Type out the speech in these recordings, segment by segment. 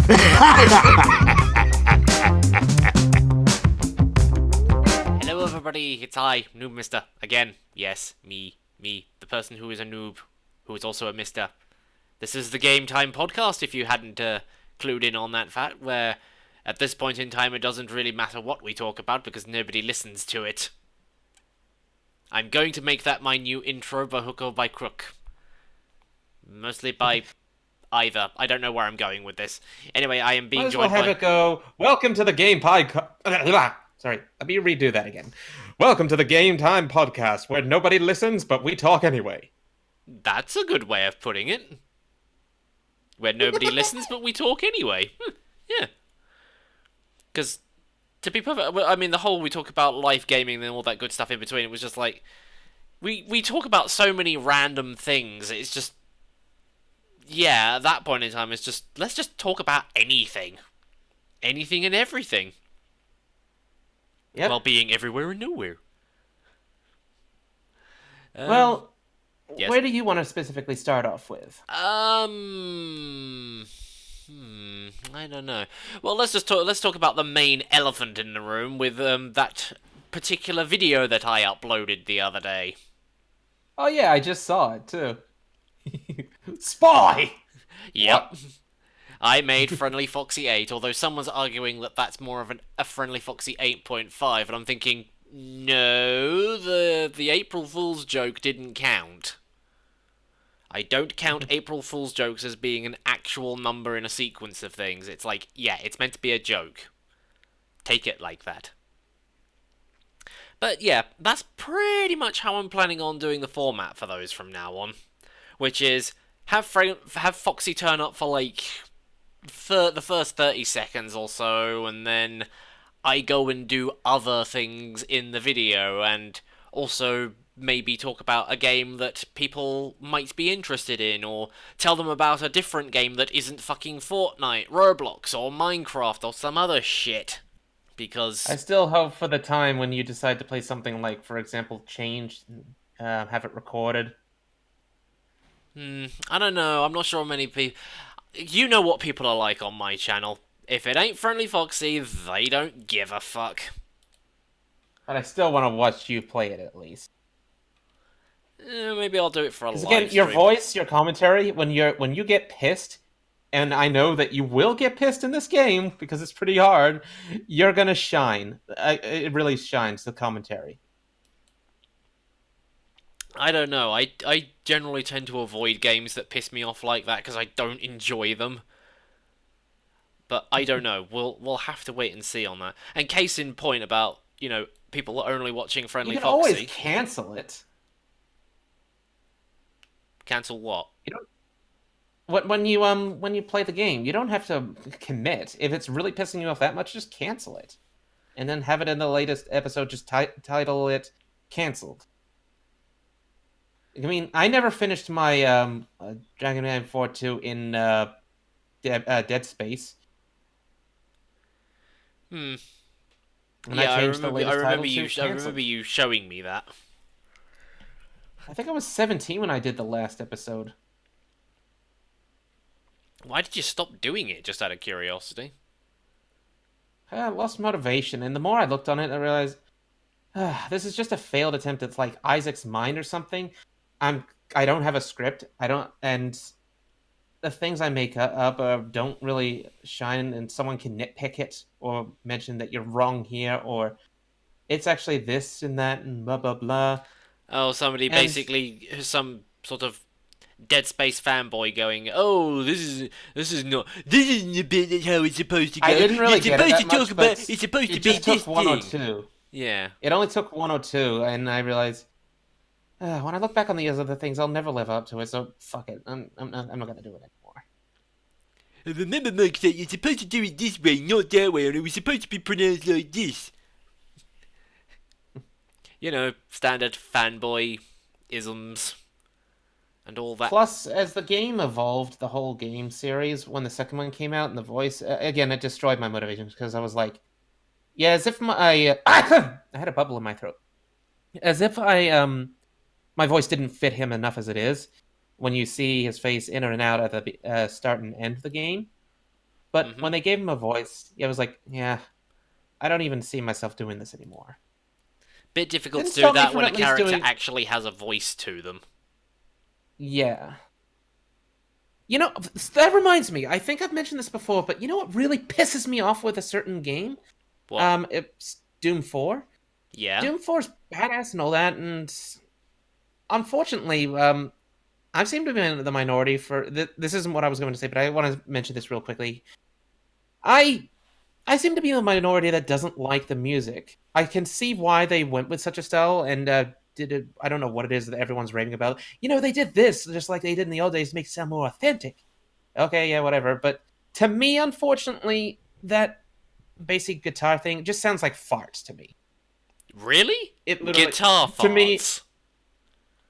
Hello everybody, it's I, Noob Mister, again. Yes, me, the person who is a noob, who is also a mister. This is the Game Time podcast, if you hadn't clued in on that fact, where at this point in time it doesn't really matter what we talk about because nobody listens to it. I'm going to make that my new intro by hook or by crook. Mostly by either. I don't know where I'm going with this. Anyway, I am being Might as well joined have by... it go. Welcome to the Game Podcast. Sorry, let me redo that again. Welcome to the Game Time Podcast, where nobody listens, but we talk anyway. That's a good way of putting it. Where nobody listens, but we talk anyway. Yeah. Because, to be perfect, I mean, the whole we talk about life gaming and all that good stuff in between, it was just like, we talk about so many random things, it's just, yeah, at that point in time, it's just, let's just talk about anything. Anything and everything. Yep. While being everywhere and nowhere. Well, yes. Where do you want to specifically start off with? I don't know. Well, let's talk about the main elephant in the room with that particular video that I uploaded the other day. Oh yeah, I just saw it too. Spy! Yep. What? I made Friendly Foxy 8, although someone's arguing that that's more of a Friendly Foxy 8.5, and I'm thinking, no, the April Fool's joke didn't count. I don't count April Fool's jokes as being an actual number in a sequence of things. It's like, yeah, it's meant to be a joke. Take it like that. But yeah, that's pretty much how I'm planning on doing the format for those from now on. Which is, have Foxy turn up for like the first 30 seconds or so, and then I go and do other things in the video, and also maybe talk about a game that people might be interested in, or tell them about a different game that isn't fucking Fortnite, Roblox, or Minecraft, or some other shit. Because I still hope for the time when you decide to play something like, for example, Change, have it recorded. I don't know, I'm not sure many people... You know what people are like on my channel. If it ain't Friendly Foxy, they don't give a fuck. But I still want to watch you play it at least. Maybe I'll do it for a live Again, your stream. voice, your commentary, when you get pissed, and I know that you will get pissed in this game because it's pretty hard, you're gonna shine. It really shines, the commentary. I don't know. I generally tend to avoid games that piss me off like that because I don't enjoy them. But I don't know. We'll have to wait and see on that. And case in point about, people only watching Friendly You can Foxy. always cancel it. Cancel what? You don't. When you play the game, you don't have to commit. If it's really pissing you off that much, just cancel it, and then have it in the latest episode. Just title it "Cancelled." I mean, I never finished my Dragon Man 4-2 in Dead Space. Hmm. And Yeah, I changed the latest title to I Cancelled. remember you showing me that. I think I was 17 when I did the last episode. Why did you stop doing it? Just out of curiosity. I lost motivation, and the more I looked on it, I realized this is just a failed attempt. It's like Isaac's Mind or something. I don't have a script. And the things I make up don't really shine, and someone can nitpick it or mention that you're wrong here, or it's actually this and that and blah blah blah. Oh, somebody basically, some sort of Dead Space fanboy going, "Oh, this isn't the bit that's how it's supposed to go. I didn't really You're get it supposed that to much, talk but about. It's supposed to it be just this took thing." 102. Yeah. It only took 102, and I realized when I look back on these other things, I'll never live up to it. So fuck it. I'm not gonna do it anymore. Remember, Mike said you're supposed to do it this way, not that way, and it was supposed to be pronounced like this. Standard fanboy isms and all that. Plus, as the game evolved, the whole game series, when the second one came out, and the voice again, it destroyed my motivation because I was like, yeah, as if I had a bubble in my throat, as if my voice didn't fit him enough as it is. When you see his face in and out at the start and end of the game, But Mm-hmm. when they gave him a voice, I was like, yeah, I don't even see myself doing this anymore. Bit difficult to Didn't do stop me that from when a at least character doing, actually has a voice to them. yeah. You know, that reminds me. I think I've mentioned this before, but you know what really pisses me off with a certain game? What? It's Doom 4. Yeah? Doom 4's badass and all that, and unfortunately, I seem to be in the minority for this. Isn't what I was going to say, but I want to mention this real quickly. I I seem to be in the minority that doesn't like the music. I can see why they went with such a style and did it. I don't know what it is that everyone's raving about. You know, they did this just like they did in the old days to make it sound more authentic. Okay, yeah, whatever. But to me, unfortunately, that basic guitar thing just sounds like farts to me. Really? It literally, Guitar to me, farts.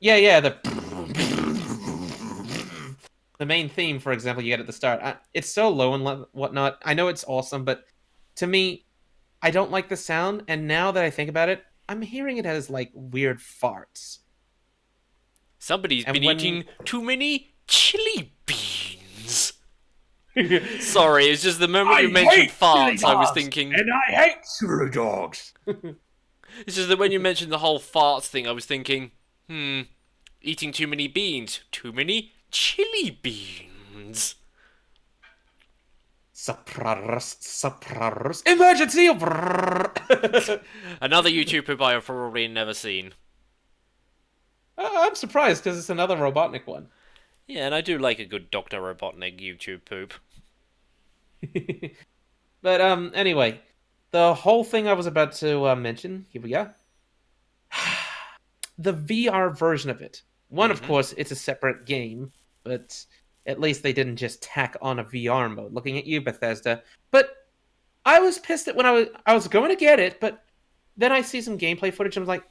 yeah, the main theme, for example, you get at the start. It's so low and whatnot. I know it's awesome, but to me, I don't like the sound. And now that I think about it, I'm hearing it as like weird farts. Somebody's been And when eating too many chili beans. Sorry, it's just the moment you I mentioned hate chili farts, I was dogs, thinking. and I hate chili dogs. It's just that when you mentioned the whole farts thing, I was thinking, eating too many beans. Too many chili beans. Surprise, emergency! Another YouTube poop I have probably never seen. I'm surprised because it's another Robotnik one. Yeah, and I do like a good Dr. Robotnik YouTube poop. But anyway, the whole thing I was about to mention. Here we go. The VR version of it. One, of Mm-hmm. course, it's a separate game, but at least they didn't just tack on a VR mode. Looking at you, Bethesda. But I was pissed at when I was going to get it, but then I see some gameplay footage and I was like,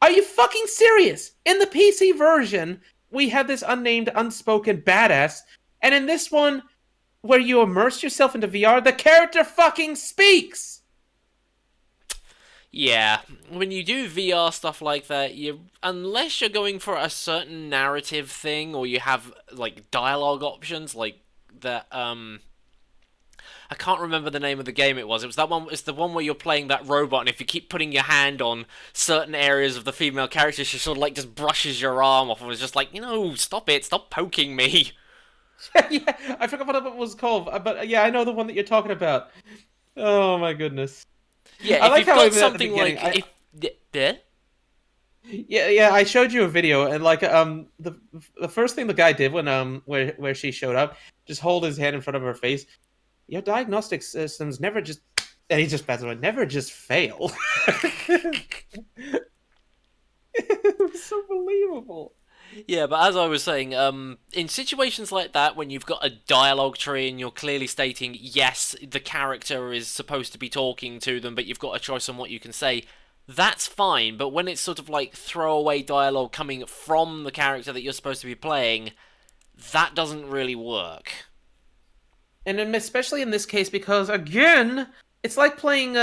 "Are you fucking serious? In the PC version, we have this unnamed, unspoken badass, and in this one, where you immerse yourself into VR, the character fucking speaks." Yeah, when you do VR stuff like that, unless you're going for a certain narrative thing or you have like dialogue options like that I can't remember the name of the game it was. It was that one. It's the one where you're playing that robot, and if you keep putting your hand on certain areas of the female character, she sort of like just brushes your arm off, and was just like, stop it, stop poking me. Yeah, I forgot what it was called, but yeah, I know the one that you're talking about. Oh my goodness. Yeah, I if like you've how got even at the something beginning, like yeah, yeah, I showed you a video, and like the first thing the guy did when where she showed up, just hold his hand in front of her face. Your diagnostic systems never just, and he just pats away, never just fail. It was so believable. yeah. But as I was saying, in situations like that, when you've got a dialogue tree and you're clearly stating yes, the character is supposed to be talking to them, but you've got a choice on what you can say. That's fine, but when it's sort of like throwaway dialogue coming from the character that you're supposed to be playing, that doesn't really work. And especially in this case, because again, it's like playing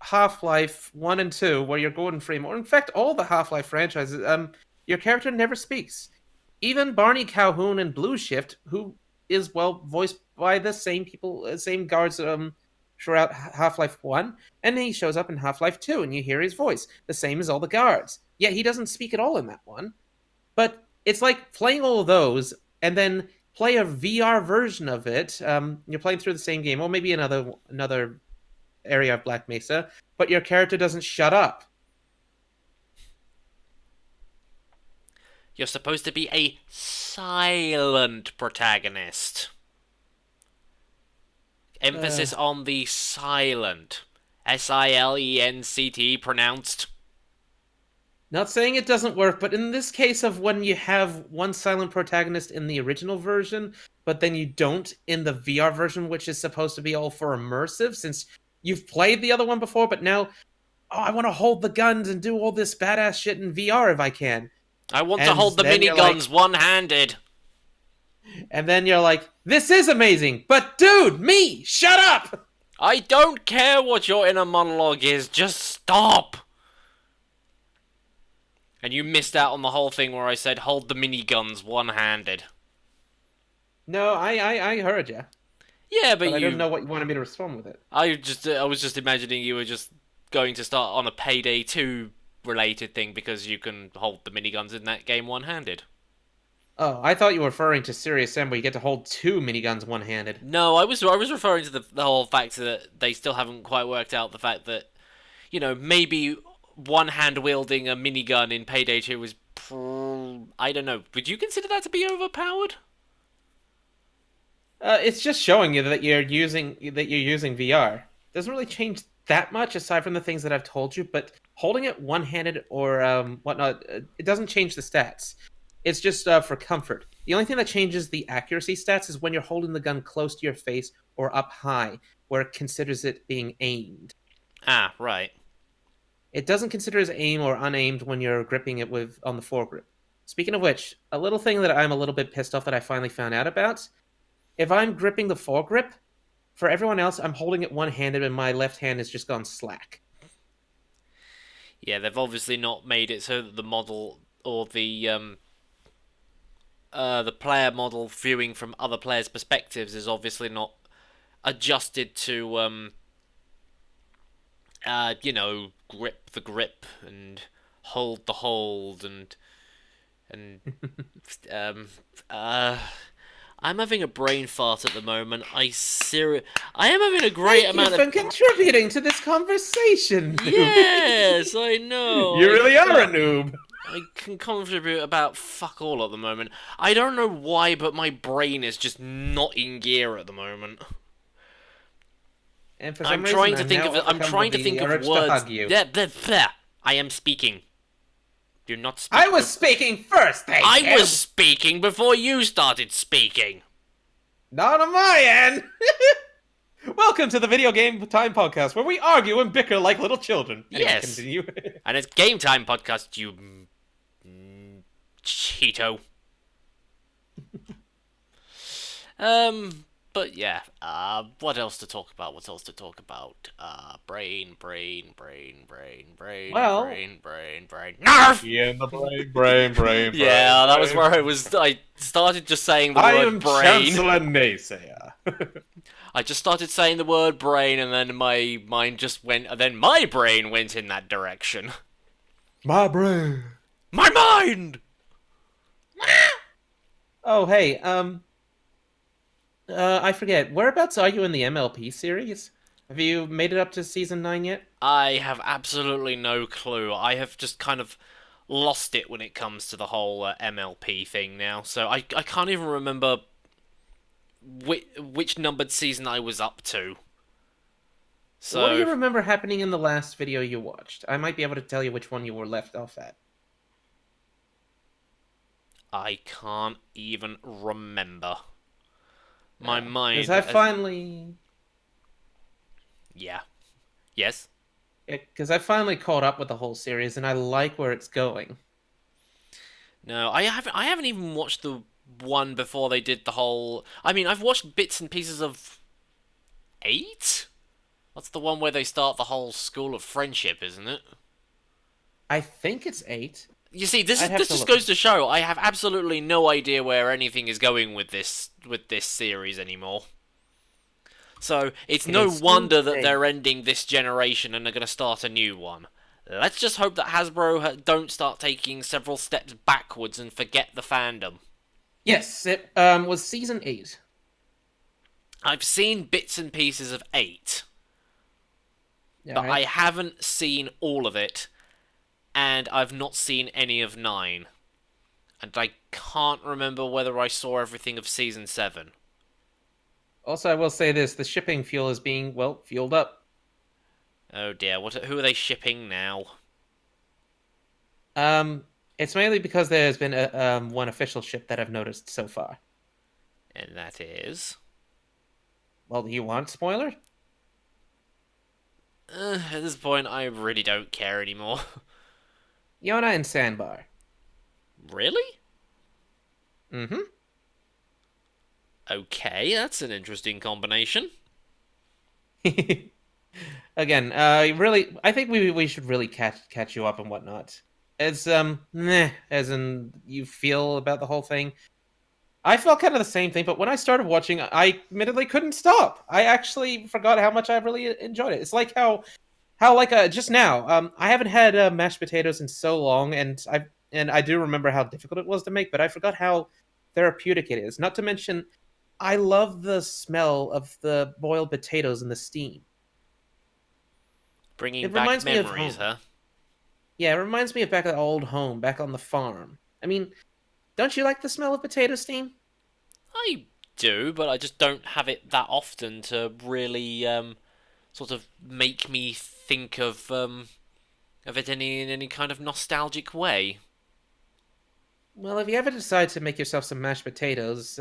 Half-Life 1 and 2, where you're Gordon Freeman, or in fact all the Half-Life franchises, your character never speaks. Even Barney Calhoun in Blue Shift, who is well voiced by the same people, same guards throughout Half-Life 1, and he shows up in Half-Life 2 and you hear his voice, the same as all the guards. Yeah, he doesn't speak at all in that one. But it's like playing all of those and then play a VR version of it. You're playing through the same game, or maybe another area of Black Mesa, but your character doesn't shut up. You're supposed to be a silent protagonist. Uh, Emphasis on the silent. SILENCT pronounced. Not saying it doesn't work, but in this case of when you have one silent protagonist in the original version, but then you don't in the VR version, which is supposed to be all for immersive, since you've played the other one before, but now, oh, I want to hold the guns and do all this badass shit in VR if I can. I want to And hold the then you're like, miniguns one-handed. this is amazing, but dude, me, shut up! I don't care what your inner monologue is, just stop! And you missed out on the whole thing where I said hold the miniguns one-handed. No, I heard you, Yeah, but but I don't know what you wanted me to respond with it. I was just imagining you were just going to start on a Payday 2 related thing because you can hold the miniguns in that game one-handed. Oh, I thought you were referring to Serious Sam, where you get to hold two miniguns one-handed. No, I was referring to the whole fact that they still haven't quite worked out the fact that maybe one hand wielding a minigun in Payday 2 is I don't know. Would you consider that to be overpowered? It's just showing you that you're using VR. Doesn't really change that much aside from the things that I've told you. But holding it one-handed or whatnot, it doesn't change the stats. It's just for comfort. The only thing that changes the accuracy stats is when you're holding the gun close to your face or up high, where it considers it being aimed. Ah, right. It doesn't consider as aim or unaimed when you're gripping it with on the foregrip. Speaking of which, a little thing that I'm a little bit pissed off that I finally found out about. If I'm gripping the foregrip, for everyone else, I'm holding it one-handed and my left hand has just gone slack. Yeah, they've obviously not made it so that the model or the player model viewing from other players' perspectives is obviously not adjusted to grip the grip and hold the hold and um uh I'm having a brain fart at the moment. I am having a great Thank you amount for of. contributing to this conversation, noob. Yes, I know. You really are a noob. I can contribute about fuck all at the moment. I don't know why, but my brain is just not in gear at the moment. And for I'm some trying reason, to I'm think now of. I'm overcome trying with to think the of urge to words. hug you. There, there, there. I am speaking. Do not speak. I was speaking first, thank I you. was speaking before you started speaking. Not on my end. Welcome to the Video Game Time Podcast, where we argue and bicker like little children. Anyway, Yes. continue. And it's Game Time Podcast, you Cheeto. But yeah. What else to talk about? What else to talk about? Brain. Well, Nerf. yeah, the brain. Yeah, that was where I was. I started just saying the I word am brain. Chancellor Naysayer. I just started saying the word brain, and then my mind just went. And then my brain went in that direction. My brain. My mind. Oh, hey, I forget. Whereabouts are you in the MLP series? Have you made it up to season 9 yet? I have absolutely no clue. I have just kind of lost it when it comes to the whole MLP thing now. So I can't even remember which numbered season I was up to. So What do you remember happening in the last video you watched? I might be able to tell you which one you were left off at. I can't even remember. My mind. Because I finally... Yeah. Yes? Because I finally caught up with the whole series, and I like where it's going. No, I haven't even watched the one before they did the whole. I mean, I've watched bits and pieces of 8. That's the one where they start the whole school of friendship, isn't it? I think it's 8. You see, this I'd have this to just look. goes to show I have absolutely no idea where anything is going with this series anymore. So it's It no is wonder that insane. they're ending this generation and are going to start a new one. Let's just hope that Hasbro don't start taking several steps backwards and forget the fandom. Yes, it was season 8. I've seen bits and pieces of 8, Yeah, but I right? haven't seen all of it, and I've not seen any of 9. And I can't remember whether I saw everything of season 7. Also, I will say this: the shipping fuel is being fueled up. Oh dear, who are they shipping now? It's mainly because there's been one official ship that I've noticed so far. And that is... Well, do you want spoiler? At this point, I really don't care anymore. Yona and Sandbar. Really? Mm-hmm. Okay, that's an interesting combination. Again, I think we should really catch you up and whatnot. As as in you feel about the whole thing. I felt kind of the same thing, but when I started watching, I admittedly couldn't stop. I actually forgot how much I really enjoyed it. It's like how like just now, I haven't had mashed potatoes in so long, and I do remember how difficult it was to make, but I forgot how therapeutic it is. Not to mention, I love the smell of the boiled potatoes and the steam. Bringing It back reminds me of memories, home. huh? Yeah, it reminds me of back at old home, back on the farm. I mean, don't you like the smell of potato steam? I do, but I just don't have it that often to really sort of make me think of it in any kind of nostalgic way. Well, if you ever decide to make yourself some mashed potatoes,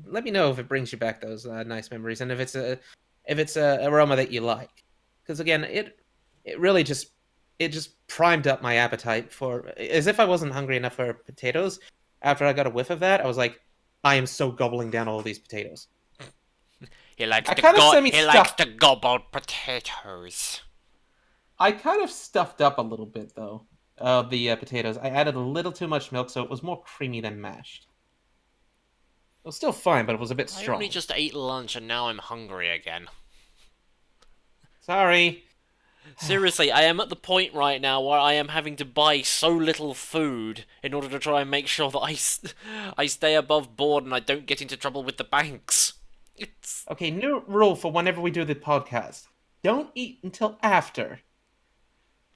let me know if it brings you back those nice memories, and if it's a aroma that you like. Because again, it really just primed up my appetite for as if I wasn't hungry enough for potatoes. After I got a whiff of that, I was like, I am so gobbling down all these potatoes. I kind of semi He likes stuffed. to gobble potatoes. I kind of stuffed up a little bit though of the potatoes. I added a little too much milk, so it was more creamy than mashed. It was still fine, but it was a bit I only strong. just ate lunch and now I'm hungry again. Sorry. Seriously, I am at the point right now where I am having to buy so little food in order to try and make sure that I stay above board and I don't get into trouble with the banks. It's Okay, new rule for whenever we do the podcast. Don't eat until after.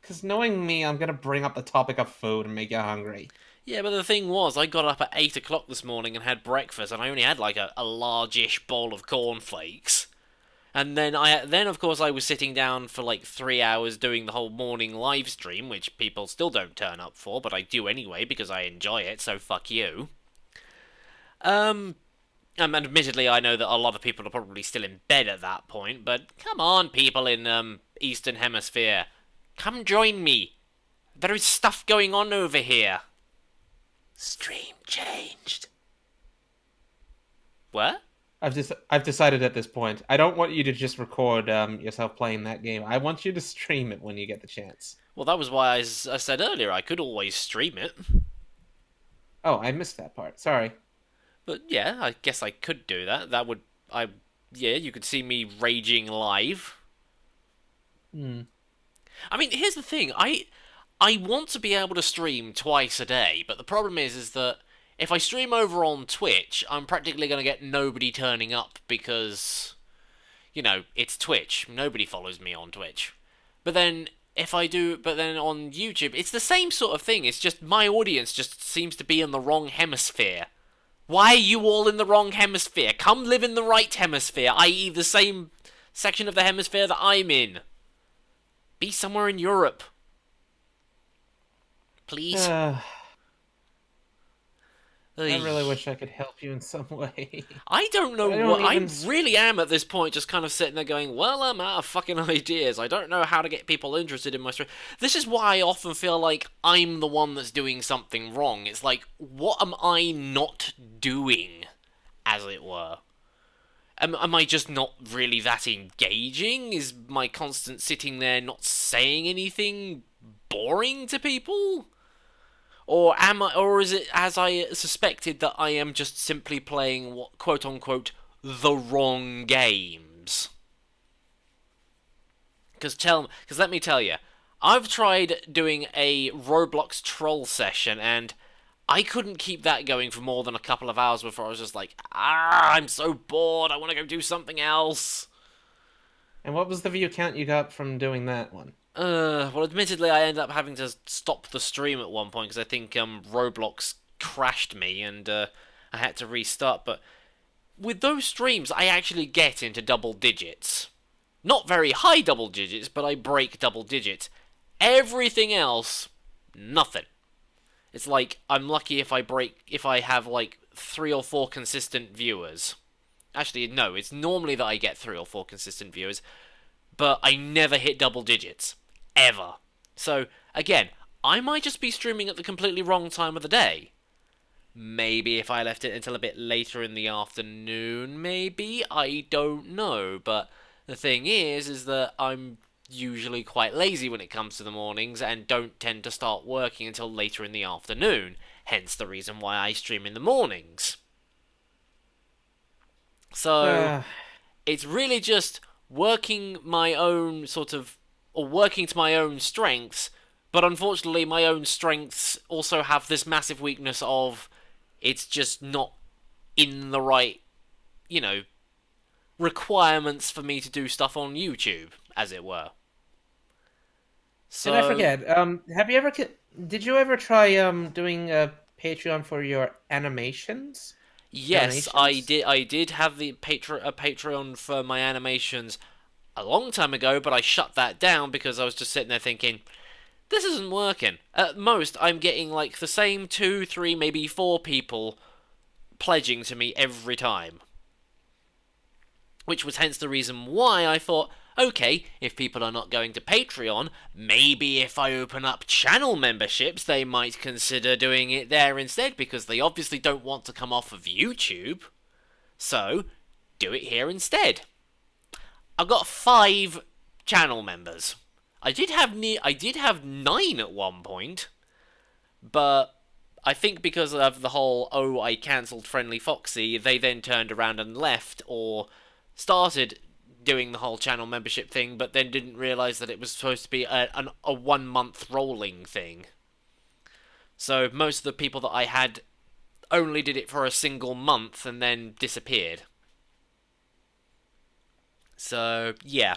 Because knowing me, I'm going to bring up the topic of food and make you hungry. Yeah, but the thing was, I got up at 8 o'clock this morning and had breakfast, and I only had like a large-ish bowl of cornflakes. And then of course I was sitting down for like 3 hours doing the whole morning live stream, which people still don't turn up for, but I do anyway because I enjoy it. So fuck you. Um, and admittedly, I know that a lot of people are probably still in bed at that point, but come on, people in Eastern Hemisphere, come join me. There is stuff going on over here. Stream changed. What? I've decided at this point. I don't want you to just record yourself playing that game. I want you to stream it when you get the chance. Well, that was why I said earlier I could always stream it. Oh, I missed that part. Sorry. But yeah, I guess I could do that. Yeah, you could see me raging live. Hmm. I mean, here's the thing. I want to be able to stream twice a day, but the problem is that if I stream over on Twitch, I'm practically going to get nobody turning up because it's Twitch. Nobody follows me on Twitch. But then on YouTube, it's the same sort of thing. It's just my audience just seems to be in the wrong hemisphere. Why are you all in the wrong hemisphere? Come live in the right hemisphere, i.e. the same section of the hemisphere that I'm in. Be somewhere in Europe. Please? I really Ugh. wish I could help you in some way. I don't know But I what. don't I even. really am at this point just kind of sitting there going, well, I'm out of fucking ideas. I don't know how to get people interested in my story. This is why I often feel like I'm the one that's doing something wrong. It's like, what am I not doing, as it were? Am I just not really that engaging? Is my constant sitting there not saying anything boring to people? Or is it as I suspected that I am just simply playing what quote unquote the wrong games? Because let me tell you, I've tried doing a Roblox troll session and I couldn't keep that going for more than a couple of hours before I was just like, I'm so bored. I want to go do something else. And what was the view count you got from doing that one? Well, admittedly, I ended up having to stop the stream at one point because I think Roblox crashed me and I had to restart. But with those streams, I actually get into double digits. Not very high double digits, but I break double digits. Everything else, nothing. It's like I'm lucky if I have like 3 or 4 consistent viewers. Actually, no, it's normally that I get 3 or 4 consistent viewers, but I never hit double digits. Ever. So, again, I might just be streaming at the completely wrong time of the day. Maybe if I left it until a bit later in the afternoon, maybe? I don't know, but the thing is that I'm usually quite lazy when it comes to the mornings and don't tend to start working until later in the afternoon. Hence the reason why I stream in the mornings. So Uh, it's really just working my own sort of, or working to my own strengths, but unfortunately my own strengths also have this massive weakness of it's just not in the right, you know, requirements for me to do stuff on YouTube, as it were. and I So forget. Have you ever? Did you ever try doing a Patreon for your animations yes, I donations? did. I did have a Patreon for my animations a long time ago, but I shut that down because I was just sitting there thinking, this isn't working. At most, I'm getting like the same two, three, maybe four people pledging to me every time. Which was hence the reason why I thought, okay, if people are not going to Patreon, maybe if I open up channel memberships, they might consider doing it there instead, because they obviously don't want to come off of YouTube. So, do it here instead. I've got 5 channel members. I did have 9 at one point, but I think because of the whole I cancelled Friendly Foxy, they then turned around and left or started doing the whole channel membership thing, but then didn't realise that it was supposed to be a 1 month rolling thing. So most of the people that I had only did it for a single month and then disappeared. So yeah,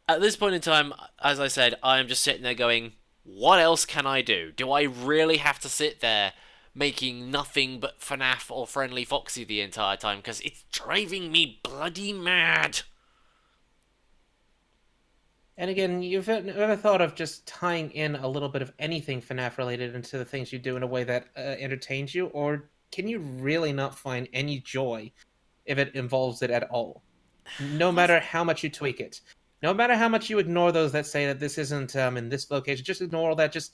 at this point in time, as I said, I am just sitting there going, what else can I do? Do I really have to sit there making nothing but FNAF or Friendly Foxy the entire time? Because it's driving me bloody mad. And again, you've ever thought of just tying in a little bit of anything FNAF related into the things you do in a way that entertains you, or can you really not find any joy if it involves it at all? No That's, matter how much you tweak it, no matter how much you ignore those that say that this isn't in this location, just ignore all that. Just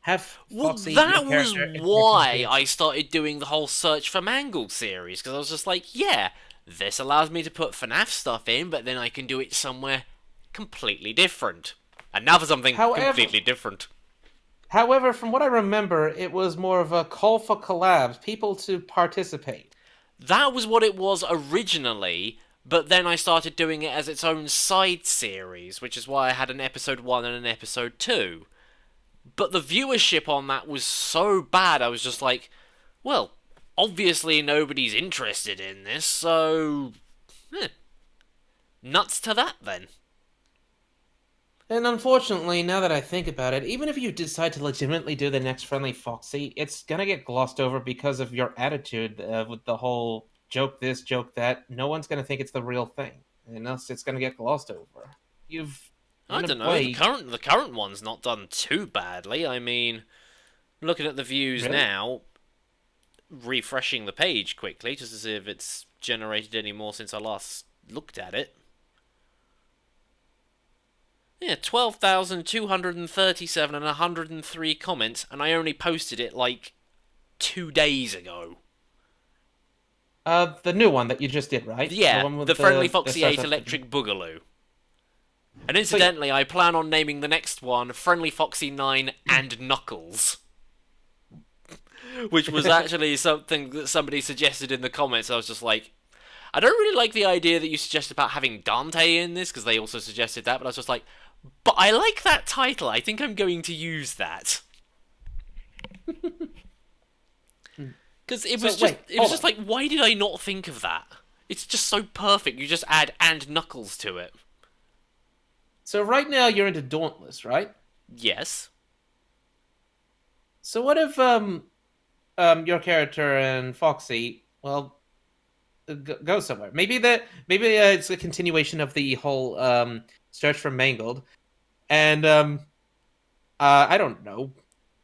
have well, Foxy, your that was character, interact with the why game. I started doing the whole Search for Mangled series, because I was just like, yeah, this allows me to put FNAF stuff in, but then I can do it somewhere completely different. And now for something However, completely different. however, from what I remember, it was more of a call for collabs, people to participate. That was what it was originally, but then I started doing it as its own side series, which is why I had an episode 1 and an episode 2. But the viewership on that was so bad, I was just like, well, obviously nobody's interested in this, so. Eh, nuts to that then. And unfortunately, now that I think about it, even if you decide to legitimately do the next Friendly Foxy, it's gonna get glossed over because of your attitude with the whole joke this, joke that. No one's gonna think it's the real thing, and thus it's gonna get glossed over. You've, I in a don't know, way, the current one's not done too badly. I mean, looking at the views really. now, refreshing the page quickly just to see if it's generated any more since I last looked at it. Yeah, 12,237 and 103 comments, and I only posted it like 2 days ago. The new one that you just did, right? The Yeah, one the with Friendly the Foxy 8 startup. Electric Boogaloo. And So incidentally, I plan on naming the next one Friendly Foxy 9 and Knuckles. Which was actually something that somebody suggested in the comments. I was just like, I don't really like the idea that you suggested about having Dante in this, because they also suggested that, but I was just like, but I like that title. I think I'm going to use that. Because it was so just, wait, it was hold just on. like, why did I not think of that? It's just so perfect. You just add and Knuckles to it. So right now you're into Dauntless, right? Yes. So what if your character and Foxy, well, go somewhere. Maybe it's a continuation of the whole search for Mangled, and I don't know.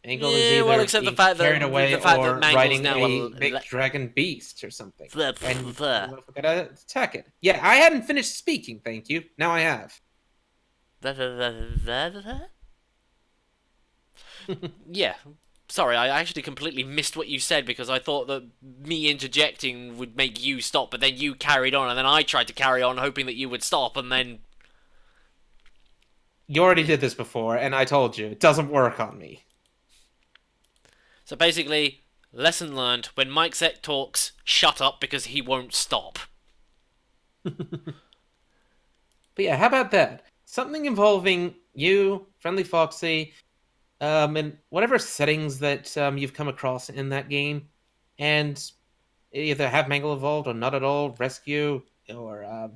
Mangled is Yeah, well, either except the being fact carried that away the fact that or Mangle's riding now a big dragon beast or something, and a we're gonna attack it. Yeah, I hadn't finished speaking. Thank you. Now I have. yeah. Sorry, I actually completely missed what you said because I thought that me interjecting would make you stop, but then you carried on, and then I tried to carry on, hoping that you would stop, and then. You already did this before, and I told you it doesn't work on me. So basically, lesson learned: when Mike Zek talks, shut up because he won't stop. But yeah, how about that? Something involving you, Friendly Foxy, and whatever settings that you've come across in that game, and either have Mangle involved or not at all, rescue or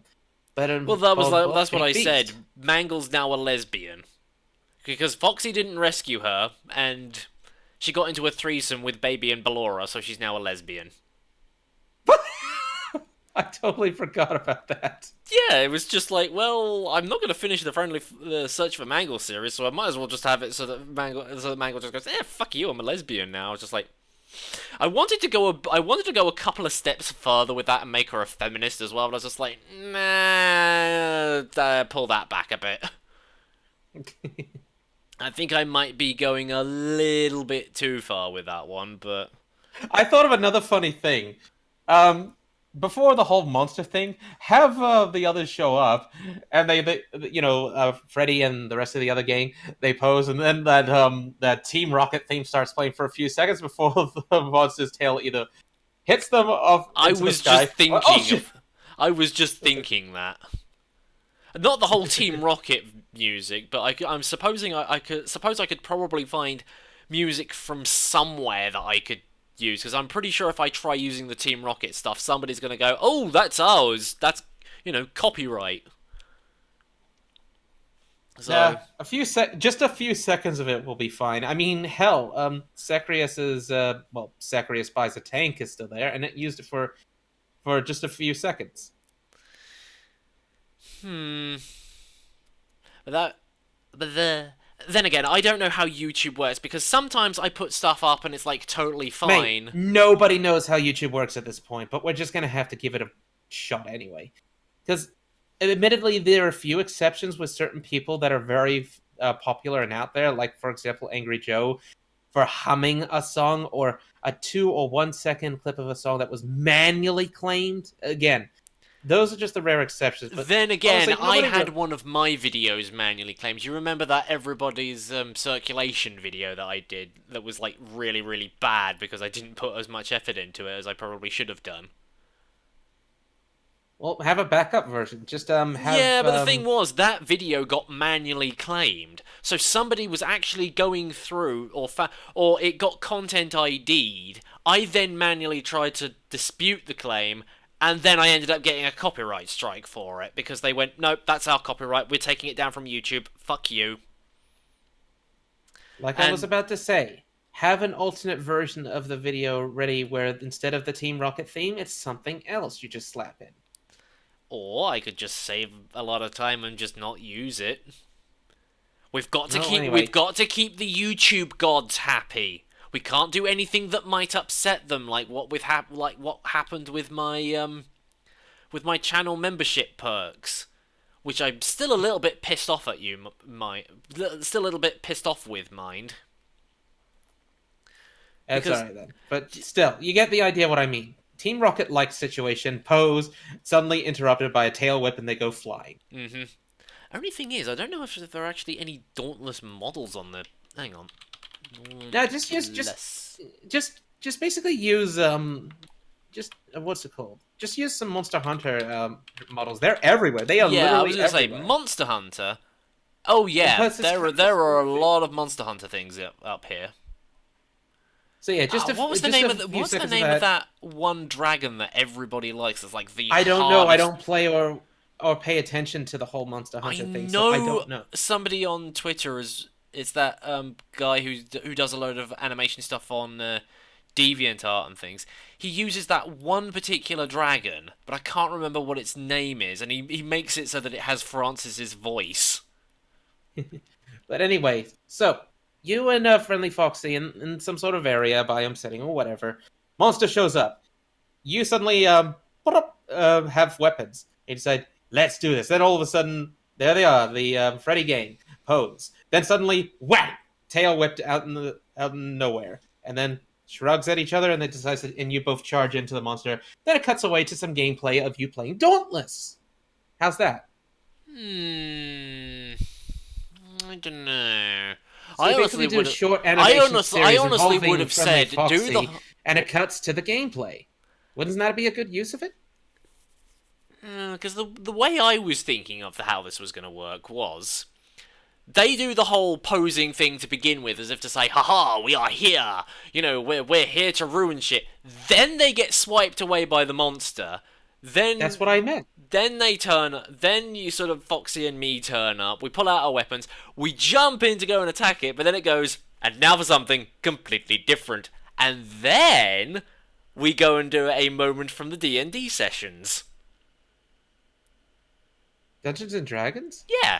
let it Well, that was involve like, well, that's what Big I Beast. said. Mangle's now a lesbian because Foxy didn't rescue her, and she got into a threesome with Baby and Ballora, so she's now a lesbian. I totally forgot about that. Yeah, it was just like, well, I'm not going to finish the Search for Mangle series, so I might as well just have it so that Mangle just goes, fuck you, I'm a lesbian now. I was just like, I wanted to go a couple of steps further with that and make her a feminist as well, but I was just like, nah, pull that back a bit. I think I might be going a little bit too far with that one, but I thought of another funny thing. Um, Before the whole monster thing, have the others show up, and Freddy and the rest of the other gang, they pose, and then that Team Rocket theme starts playing for a few seconds before the monster's tail either hits them off I into the was just sky. Or, oh thinking shit! of, I was just thinking that. Not the whole Team Rocket music, but I'm supposing I could probably find music from somewhere that I could use, because I'm pretty sure if I try using the Team Rocket stuff, somebody's going to go, "Oh, that's ours. That's copyright." So Just a few seconds of it will be fine. I mean, hell, Sacrius buys a tank is still there, and it used it for just a few seconds. hmm, but that but then again, I don't know how YouTube works, because sometimes I put stuff up and it's like totally Mate, fine. nobody knows how YouTube works at this point, but we're just gonna have to give it a shot anyway. Because, admittedly, there are a few exceptions with certain people that are very popular and out there, like, for example, Angry Joe, for humming a song or a 2 or 1 second clip of a song that was manually claimed. Again, those are just the rare exceptions, but Then again, honestly, I nobody had really. one of my videos manually claimed. You remember that everybody's circulation video that I did that was like really, really bad because I didn't put as much effort into it as I probably should have done? Well, have a backup version. Just Yeah, have but the thing was, that video got manually claimed. So somebody was actually going through, or it got content ID'd. I then manually tried to dispute the claim, and then I ended up getting a copyright strike for it, because they went, nope, that's our copyright, we're taking it down from YouTube, fuck you. like I was And, about to say, have an alternate version of the video ready where instead of the Team Rocket theme, it's something else you just slap in. or I could just save a lot of time and just not use it. Well, We've anyway, got to keep the YouTube gods happy. We can't do anything that might upset them, like what happened with my channel membership perks, which I'm still a little bit pissed off at you, still a little bit pissed off with, mind, that's because alright then. But still, you get the idea what I mean. Team Rocket like situation, pose, suddenly interrupted by a tail whip and they go flying. only thing is, I don't know if there are actually any Dauntless models on the. Hang on, Now Dauntless. just basically use just what's it called? Just use some Monster Hunter models. They're everywhere. They are Yeah, I was literally gonna say everywhere. Monster Hunter. Oh And yeah, plus, it's kind of there are a lot of Monster Hunter things up here. so yeah, What was the just name a of few what's the seconds name of that one dragon that everybody likes? It's like the I don't know. I hardest. don't play or pay attention to the whole Monster I Hunter thing, so I know don't know. somebody on Twitter is it's that guy who does a load of animation stuff on DeviantArt and things. He uses that one particular dragon, but I can't remember what its name is, and he makes it so that it has Francis's voice. But anyway, so you and Friendly Foxy in some sort of area, biome setting or whatever. Monster shows up. You suddenly have weapons. You decide, let's do this. Then all of a sudden, there they are, the Freddy gang pose. Then suddenly, whack! Tail whipped out in nowhere, and then shrugs at each other, and they decide, and you both charge into the monster. Then it cuts away to some gameplay of you playing Dauntless. How's that? Hmm. I don't know. So you basically do a short animation series I honestly involving would have Friendly said Foxy, and it cuts to the gameplay. Wouldn't that be a good use of it? Because the way I was thinking of how this was going to work was they do the whole posing thing to begin with, as if to say, haha, we are here. You know, we're here to ruin shit. Then they get swiped away by the monster. That's what I meant. Then then you sort of, Foxy and me turn up, we pull out our weapons, we jump in to go and attack it, but then it goes, and now for something completely different. And then we go and do a moment from the D&D sessions. Dungeons and Dragons? Yeah.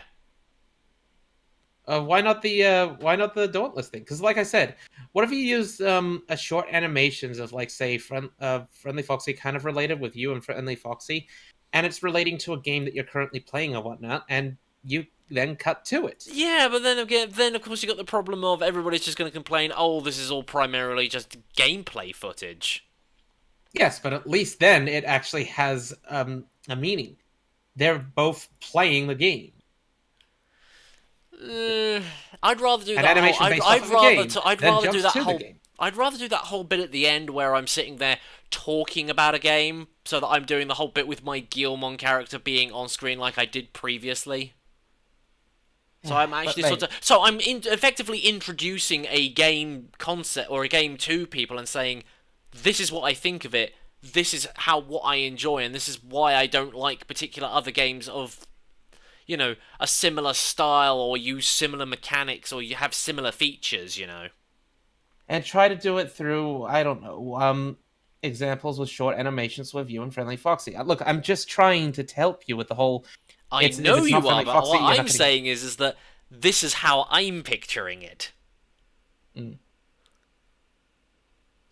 Why not the Dauntless thing? Because like I said, what if you use a short animations of like say Friendly Foxy kind of related with you and Friendly Foxy, and it's relating to a game that you're currently playing or whatnot, and you then cut to it. Yeah, but then again, then of course you got the problem of everybody's just going to complain, oh, this is all primarily just gameplay footage. Yes, but at least then it actually has a meaning. They're both playing the game. I'd rather do An that animation whole. based I'd off of a rather. game, I'd then rather do jumps that to the whole. game. I'd rather do that whole bit at the end where I'm sitting there talking about a game, so that I'm doing the whole bit with my Guilmon character being on screen like I did previously. So I'm actually effectively introducing a game concept or a game to people and saying, this is what I think of it. This is what I enjoy, and this is why I don't like particular other games of, you know, a similar style or use similar mechanics or you have similar features, you know. And try to do it through, I don't know, examples with short animations with you and Friendly Foxy. Look, I'm just trying to help you with the whole. I If know it's you not are, Friendly but Foxy, what you're not I'm gonna saying is that this is how I'm picturing it. Mm.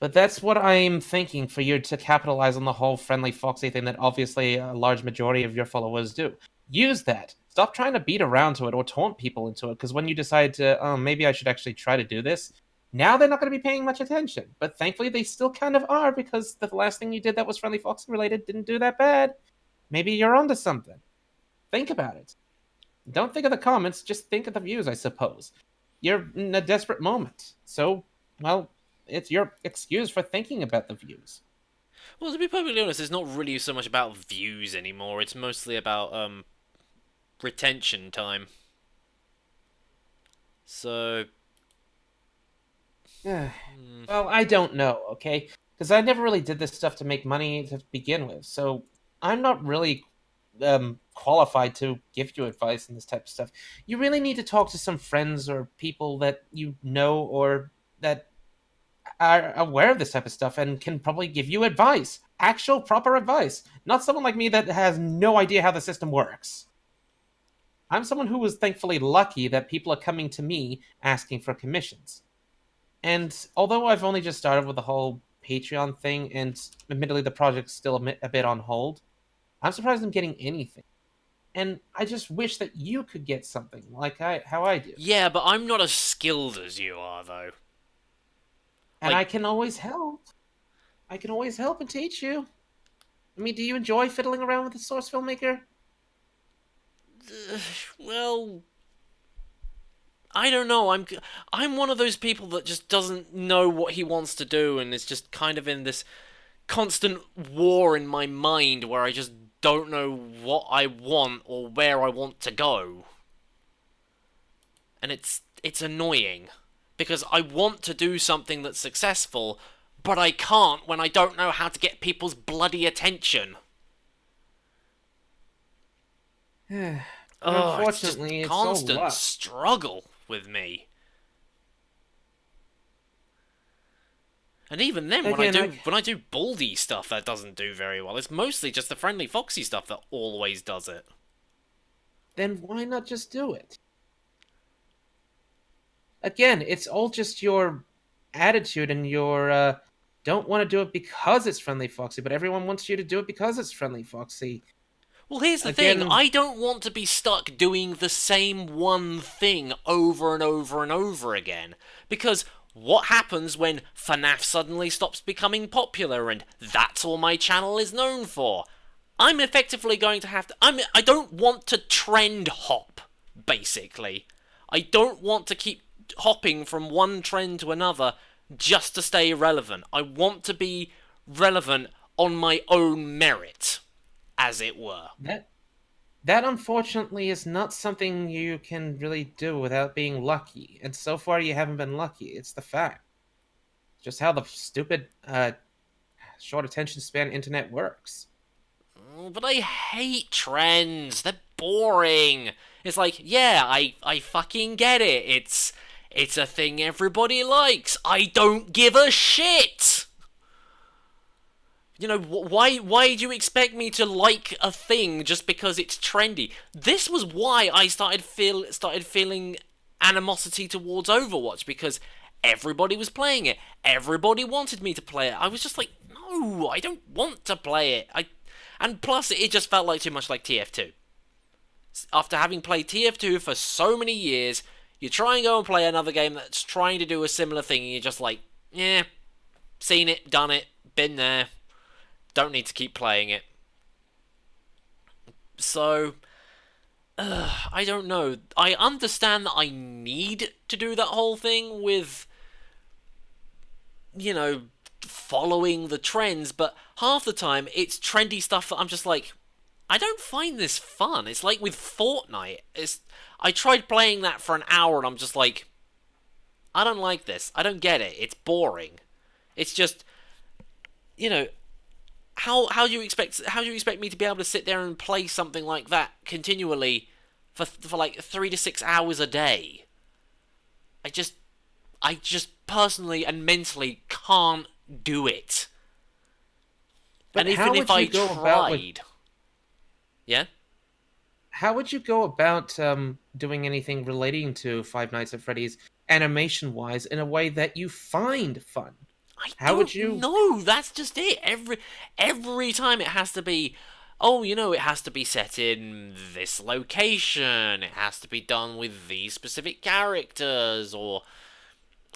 But that's what I'm thinking for you to capitalize on the whole Friendly Foxy thing that obviously a large majority of your followers do. Use that. Stop trying to beat around to it or taunt people into it, because when you decide to, oh, maybe I should actually try to do this, now they're not going to be paying much attention. But thankfully, they still kind of are, because the last thing you did that was Friendly Foxy related didn't do that bad. Maybe you're onto something. Think about it. Don't think of the comments, just think of the views, I suppose. You're in a desperate moment. So, well, it's your excuse for thinking about the views. Well, to be perfectly honest, it's not really so much about views anymore. It's mostly about retention time. So, Well, I don't know, okay? Because I never really did this stuff to make money to begin with, so I'm not really qualified to give you advice on this type of stuff. You really need to talk to some friends or people that you know or that are aware of this type of stuff and can probably give you advice. Actual proper advice. Not someone like me that has no idea how the system works. I'm someone who was thankfully lucky that people are coming to me asking for commissions. And although I've only just started with the whole Patreon thing, and admittedly the project's still a bit on hold, I'm surprised I'm getting anything. And I just wish that you could get something like how I do. yeah, but I'm not as skilled as you are, though. And Like- I can always help. I can always help and teach you. I mean, do you enjoy fiddling around with the Source Filmmaker? Well, I don't know. I'm one of those people that just doesn't know what he wants to do, and is just kind of in this constant war in my mind where I just don't know what I want or where I want to go. And it's annoying because I want to do something that's successful, but I can't when I don't know how to get people's bloody attention. Unfortunately, it's it's just so constant luck. struggle with me. And even then, Again, when I do Baldy stuff, that doesn't do very well. It's mostly just the Friendly Foxy stuff that always does it. Then why not just do it? Again, it's all just your attitude and your don't want to do it because it's Friendly Foxy, but everyone wants you to do it because it's Friendly Foxy. Well, here's the Again- thing. I don't want to be stuck doing the same one thing over and over and over again. Because what happens when FNAF suddenly stops becoming popular and that's all my channel is known for? I'm effectively going to have to... I don't want to trend hop, basically. I don't want to keep hopping from one trend to another just to stay relevant. I want to be relevant on my own merit. as it were. That that unfortunately is not something you can really do without being lucky. And so far you haven't been lucky. It's the fact. It's just how the stupid short attention span internet works. But I hate trends. They're boring. It's like, yeah, I fucking get it. It's a thing everybody likes. I don't give a shit. You know, why do you expect me to like a thing just because it's trendy? This was why I started feeling animosity towards Overwatch, because everybody was playing it. Everybody wanted me to play it. I was just like, no, I don't want to play it. And plus it just felt like too much like TF2. After having played TF2 for so many years, you try and go and play another game that's trying to do a similar thing and you're just like, yeah, seen it, done it, been there. Don't need to keep playing it. So, I don't know. I understand that I need to do that whole thing with, you know, following the trends, but half the time it's trendy stuff that I'm just like, I don't find this fun. It's like with Fortnite. I tried playing that for an hour and I'm just like, I don't like this. I don't get it. It's boring. It's just, you know, how do you expect me to be able to sit there and play something like that continually for like 3 to 6 hours a day? I just personally and mentally can't do it. But And even if I tried, yeah. how would you go about doing anything relating to Five Nights at Freddy's animation wise in a way that you find fun? I How would don't you? know. That's just it. Every time it has to be, oh, it has to be set in this location. It has to be done with these specific characters, or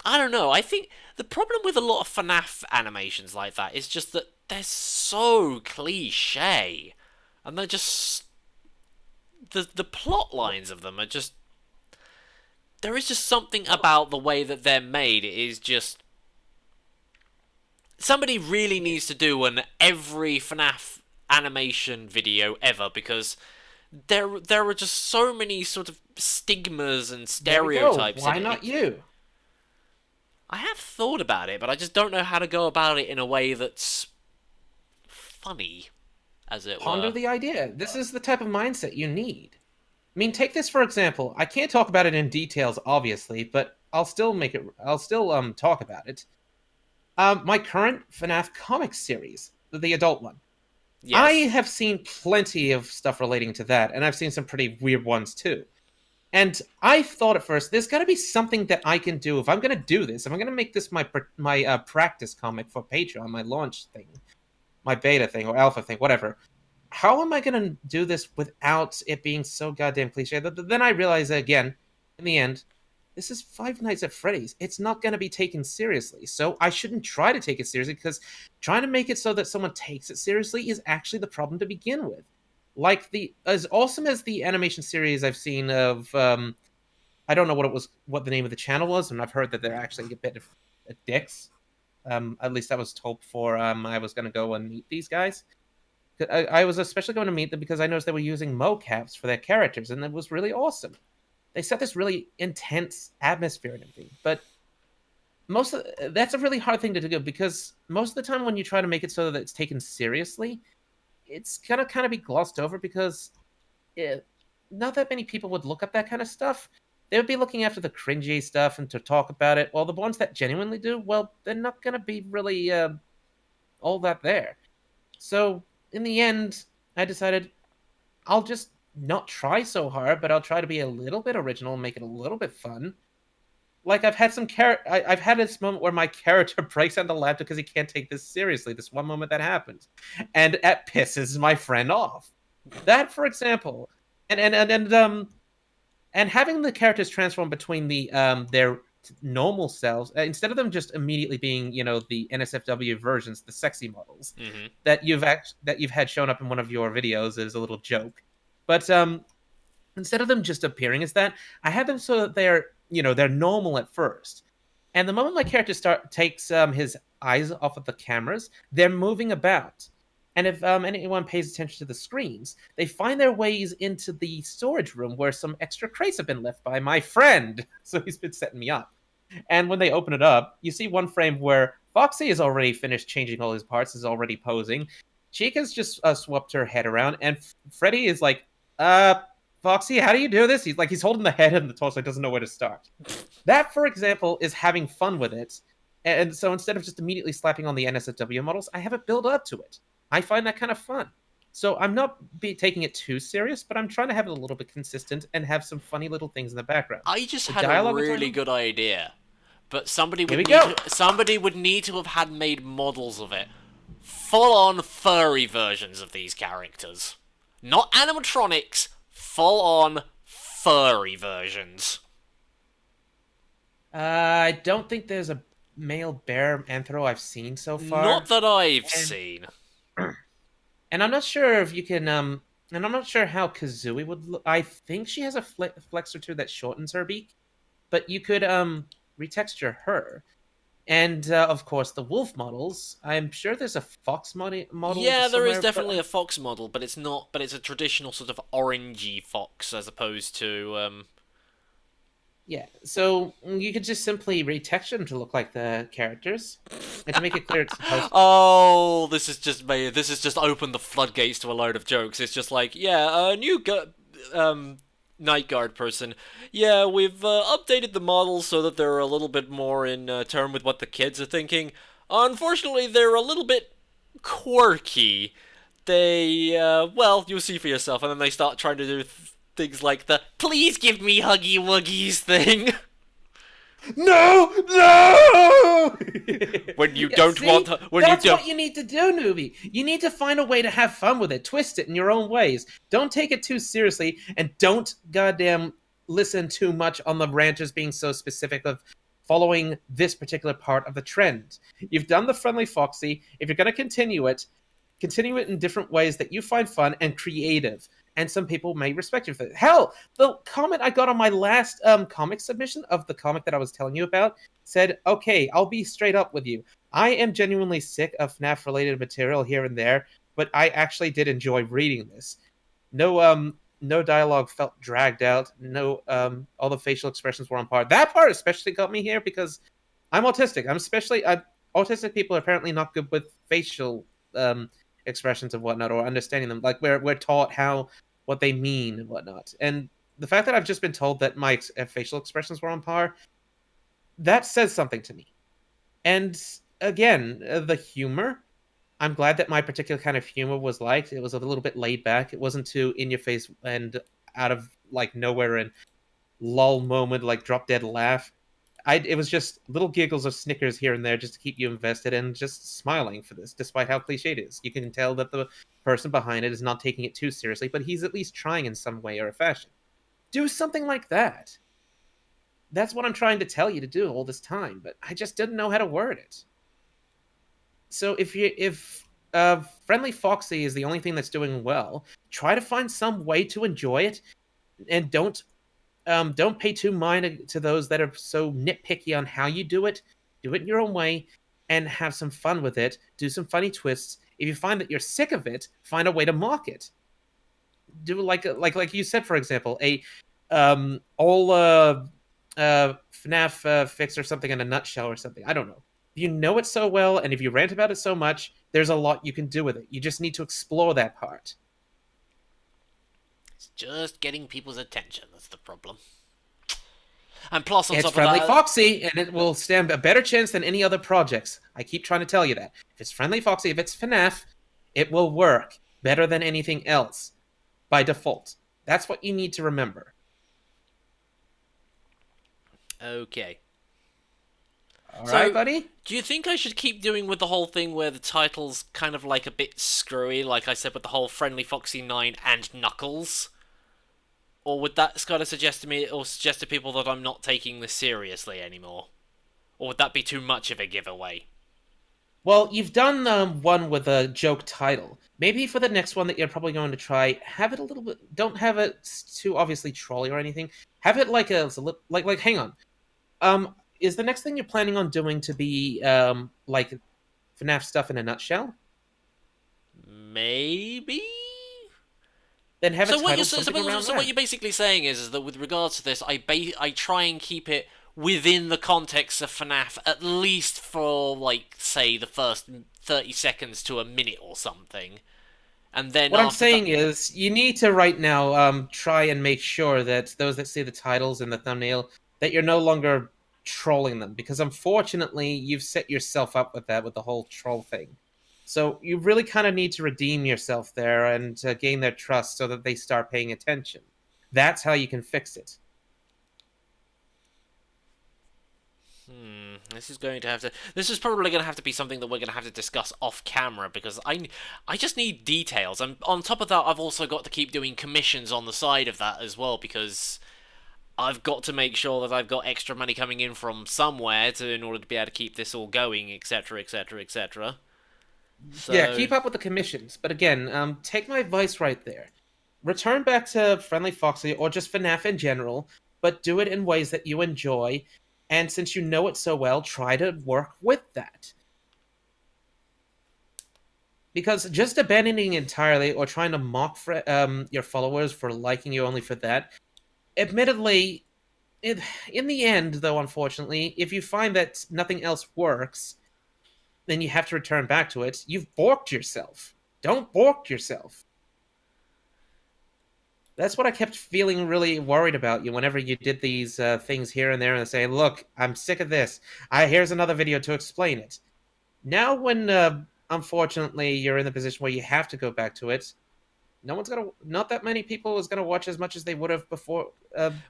I don't know. I think the problem with a lot of FNAF animations like that is just that they're so cliche, and they're just the plot lines of them are just. There is just something about the way that they're made. It is just somebody really needs to do an every FNAF animation video ever, because there are just so many sort of stigmas and There we go. stereotypes Why in not it. you? I have thought about it, but I just don't know how to go about it in a way that's funny, as it Ponder were. the idea. This is the type of mindset you need. I mean, take this for example. I can't talk about it in details, obviously, but I'll still make it. I'll still talk about it. My current FNAF comic series, the adult one. I Yes. have seen plenty of stuff relating to that, and I've seen some pretty weird ones too. And I thought at first, there's got to be something that I can do if I'm going to do this. If I'm going to make this my practice comic for Patreon, my launch thing, my beta thing or alpha thing, whatever. How am I going to do this without it being so goddamn cliche? Then I realize again, in the end, this is Five Nights at Freddy's. It's not going to be taken seriously. So I shouldn't try to take it seriously, because trying to make it so that someone takes it seriously is actually the problem to begin with. Like the as awesome as the animation series I've seen of I don't know what the name of the channel was, and I've heard that they're actually a bit of dicks. At least I was told before I was going to go and meet these guys. I was especially going to meet them because I noticed they were using mocaps for their characters, and it was really awesome. They set this really intense atmosphere and everything, but that's a really hard thing to do, because most of the time when you try to make it so that it's taken seriously, it's gonna kind of be glossed over, because not that many people would look up that kind of stuff. They would be looking after the cringy stuff and to talk about it. While the ones that genuinely do, well, they're not gonna be really all that there. So in the end, I decided I'll just not try so hard, but I'll try to be a little bit original and make it a little bit fun. Like I've had I've had this moment where my character breaks on the laptop because he can't take this seriously. This one moment that happens, and it pisses my friend off. That, for example, and having the characters transform between their normal selves, instead of them just immediately being the NSFW versions, the sexy models Hmm. that you've had shown up in one of your videos as a little joke. But instead of them just appearing as that, I have them so that they're normal at first. And the moment my character takes his eyes off of the cameras, they're moving about. And if anyone pays attention to the screens, they find their ways into the storage room where some extra crates have been left by my friend. So he's been setting me up. And when they open it up, you see one frame where Foxy has already finished changing all his parts, is already posing. Chica's just swapped her head around, and Freddy is like, Foxy, how do you do this? He's holding the head and the torso, doesn't know where to start. That, for example, is having fun with it. And so instead of just immediately slapping on the NSFW models, I have it build up to it. I find that kind of fun. So I'm not taking it too serious, but I'm trying to have it a little bit consistent and have some funny little things in the background. I just The had a dialogue between really them, good idea, but here we go. somebody would need to have had made models of it, full on furry versions of these characters, not animatronics, full on furry versions. I don't think there's a male bear anthro I've seen so far, Not that I've and seen. and I'm not sure if you can and I'm not sure how Kazooie would look. I think she has a flex or two that shortens her beak, but you could retexture her. And of course, the wolf models. I'm sure there's a fox model Yeah, there is somewhere, definitely but a fox model, but it's not. But it's a traditional sort of orangey fox as opposed to. yeah. So you could just simply retexture them to look like the characters, and to make it clear it's supposed. Oh, this has just opened the floodgates to a load of jokes. It's just like, yeah, a new night guard person. Yeah, we've updated the models so that they're a little bit more in turn with what the kids are thinking. Unfortunately, they're a little bit quirky. They, well, you'll see for yourself, and then they start trying to do things like the "please give me huggy wuggies" thing. No, no. When you Yeah, don't see? want when you That's don't what you need to do, Newbie. You need to find a way to have fun with it, twist it in your own ways. Don't take it too seriously, and don't goddamn listen too much on the ranters being so specific of following this particular part of the trend. You've done the Friendly Foxy. If you're going to continue it in different ways that you find fun and creative. And some people may respect you for it. Hell, the comment I got on my last comic submission of the comic that I was telling you about said, okay, I'll be straight up with you. I am genuinely sick of FNAF related material here and there, but I actually did enjoy reading this. No dialogue felt dragged out. No all the facial expressions were on par. That part especially got me here because I'm autistic. Autistic people are apparently not good with facial expressions and whatnot, or understanding them. Like we're taught what they mean and whatnot. And the fact that I've just been told that my facial expressions were on par, that says something to me. And again, the humor. I'm glad that my particular kind of humor was liked. It was a little bit laid back. It wasn't too in your face and out of like nowhere and lull moment, like drop dead laugh. It was just little giggles of snickers here and there just to keep you invested and just smiling for this, despite how cliche it is. You can tell that the person behind it is not taking it too seriously, but he's at least trying in some way or a fashion. Do something like that. That's what I'm trying to tell you to do all this time, but I just didn't know how to word it. So if Friendly Foxy is the only thing that's doing well, try to find some way to enjoy it, and don't pay too mind to those that are so nitpicky on how you do it. Do it in your own way and have some fun with it. Do some funny twists. If you find that you're sick of it, find a way to mock it. Do like you said, for example, a all FNAF fix or something in a nutshell or something. I don't know. If you know it so well, and if you rant about it so much, there's a lot you can do with it. You just need to explore that part. It's just getting people's attention. That's the problem. And plus, on It's top of Friendly that, Foxy, and it will stand a better chance than any other projects. I keep trying to tell you that. If it's Friendly Foxy, if it's FNAF, it will work better than anything else by default. That's what you need to remember. okay. All right, So, buddy? do you think I should keep doing with the whole thing where the title's kind of like a bit screwy, like I said with the whole Friendly Foxy 9 and Knuckles? Or would that kind of suggest to me, or suggest to people that I'm not taking this seriously anymore? Or would that be too much of a giveaway? Well, you've done one with a joke title. Maybe for the next one that you're probably going to try, have it a little bit. Don't have it too obviously trolly or anything. Have it like like. Hang on. Is the next thing you're planning on doing to be like FNAF stuff in a nutshell? Maybe. Then have it So what you're titled something around so what that. you're basically saying is that with regards to this, I try and keep it within the context of FNAF at least for like say the first 30 seconds to a minute or something, and then What I'm after that, saying is, you need to right now try and make sure that those that see the titles and the thumbnail, that you're no longer trolling them, because unfortunately you've set yourself up with that with the whole troll thing. So you really kind of need to redeem yourself there and gain their trust so that they start paying attention. That's how you can fix it. this is going to have to. This is probably going to have to be something that we're going to have to discuss off camera because I just need details. And on top of that, I've also got to keep doing commissions on the side of that as well because I've got to make sure that I've got extra money coming in from somewhere in order to be able to keep this all going, etc., etc., etc. Yeah, So, keep up with the commissions. But again, take my advice right there. Return back to Friendly Foxy or just FNAF in general, but do it in ways that you enjoy. And since you know it so well, try to work with that. Because just abandoning entirely or trying to mock your followers for liking you only for that, admittedly, in the end, though, unfortunately, if you find that nothing else works, then you have to return back to it. You've borked yourself. Don't bork yourself. That's what I kept feeling really worried about you whenever you did these things here and there and say, look, I'm sick of this. Here's another video to explain it. Now, when unfortunately you're in the position where you have to go back to it, not that many people is gonna watch as much as they would have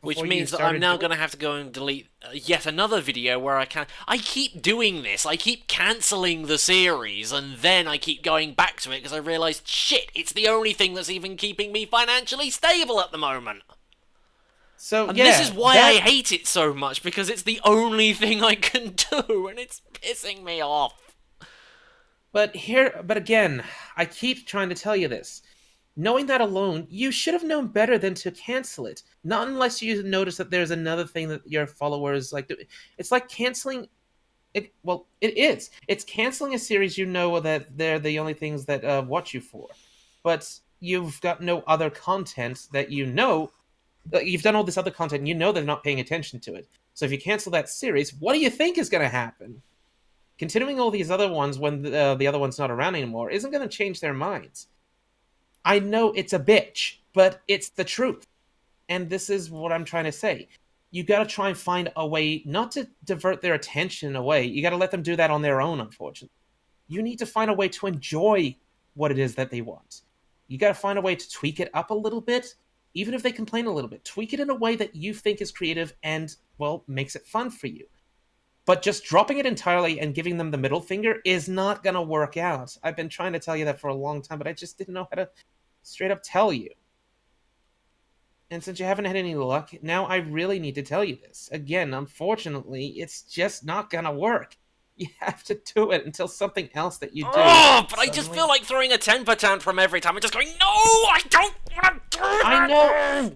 which before you means that I'm started now doing. going to have to go and delete yet another video where I keep doing this. I keep cancelling the series, and then I keep going back to it because I realised, shit, it's the only thing that's even keeping me financially stable at the moment. So And this is yeah, why I that. hate it so much, because it's the only thing I can do, and it's pissing me off. But again, I keep trying to tell you this. Knowing that alone, you should have known better than to cancel it. Not unless you notice that there's another thing that your followers like. It's like canceling it. Well, it is. It's canceling a series you know that they're the only things that watch you for, but you've got no other content that you know. You've done all this other content, and you know they're not paying attention to it. So if you cancel that series, what do you think is going to happen? Continuing all these other ones when the other one's not around anymore isn't going to change their minds. I know it's a bitch, but it's the truth. And this is what I'm trying to say. You got to try and find a way not to divert their attention away. You got to let them do that on their own, unfortunately. You need to find a way to enjoy what it is that they want. You got to find a way to tweak it up a little bit, even if they complain a little bit. Tweak it in a way that you think is creative and, well, makes it fun for you. But just dropping it entirely and giving them the middle finger is not going to work out. I've been trying to tell you that for a long time, but I just didn't know how to straight up tell you. And since you haven't had any luck, now I really need to tell you this. Again, unfortunately, it's just not gonna work. You have to do it until something else that you do Oh, but I just feel suddenly. like throwing a temper tantrum every time and just going, no, I don't want to do I know, that.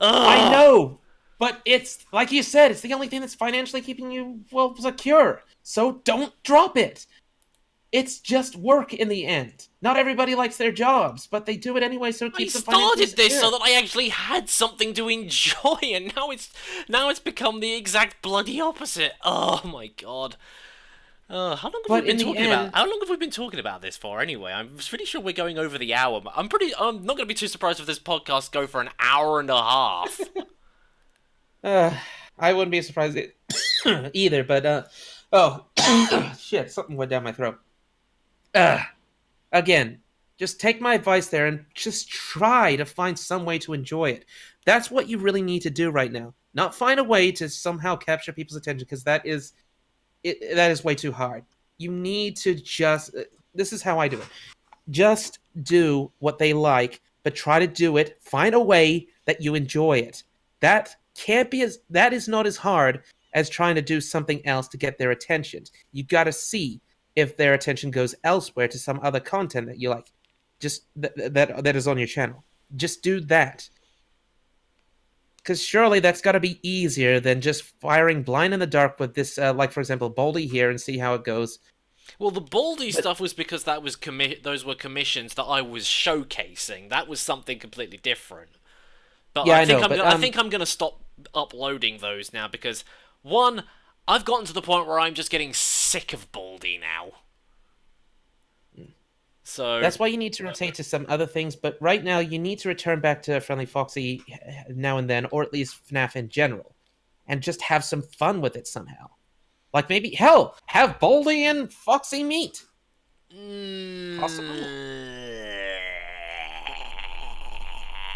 I Ugh. know, but it's like you said, it's the only thing that's financially keeping you, well, secure. So don't drop it. It's just work in the end. Not everybody likes their jobs, but they do it anyway, so it I keeps them financially started this so secure. that I actually had something to enjoy, and now it's become the exact bloody opposite. Oh my god. How long have we But been in the talking about? end, How long have we been talking about this for anyway? I'm pretty sure we're going over the hour. I'm not going to be too surprised if this podcast go for an hour and a half. Uh, I wouldn't be surprised either, but oh shit, something went down my throat. Uh, again, just take my advice there and just try to find some way to enjoy it. That's what you really need to do right now. Not find a way to somehow capture people's attention because that is way too hard. You need to just this is how I do it. Just do what they like, but try to do it. Find a way that you enjoy it. That is not as hard as trying to do something else to get their attention. You got to see if their attention goes elsewhere to some other content that you like. Just that is on your channel. Just do that. Because surely that's got to be easier than just firing blind in the dark with this, like for example, Baldy here and see how it goes. Well, the Baldy But stuff was because that was those were commissions that I was showcasing. That was something completely different. But yeah, I know. But I think I'm gonna stop uploading those now because one, I've gotten to the point where I'm just getting sick of Baldy now. So that's why you need to rotate to some other things. But right now, you need to return back to Friendly Foxy now and then, or at least FNAF in general, and just have some fun with it somehow. Like maybe, hell, have Baldy and Foxy meet. Possible.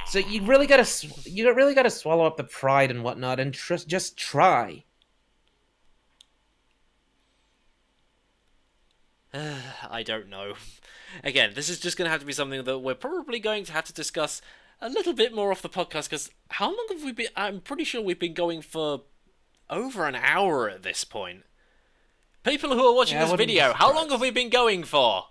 So you really gotta swallow up the pride and whatnot, and just try. I don't know. Again, this is just going to have to be something that we're probably going to have to discuss a little bit more off the podcast because how long have we been? I'm pretty sure we've been going for over an hour at this point. People who are watching Yeah, I this wouldn't be video, how long have surprised. we been going for?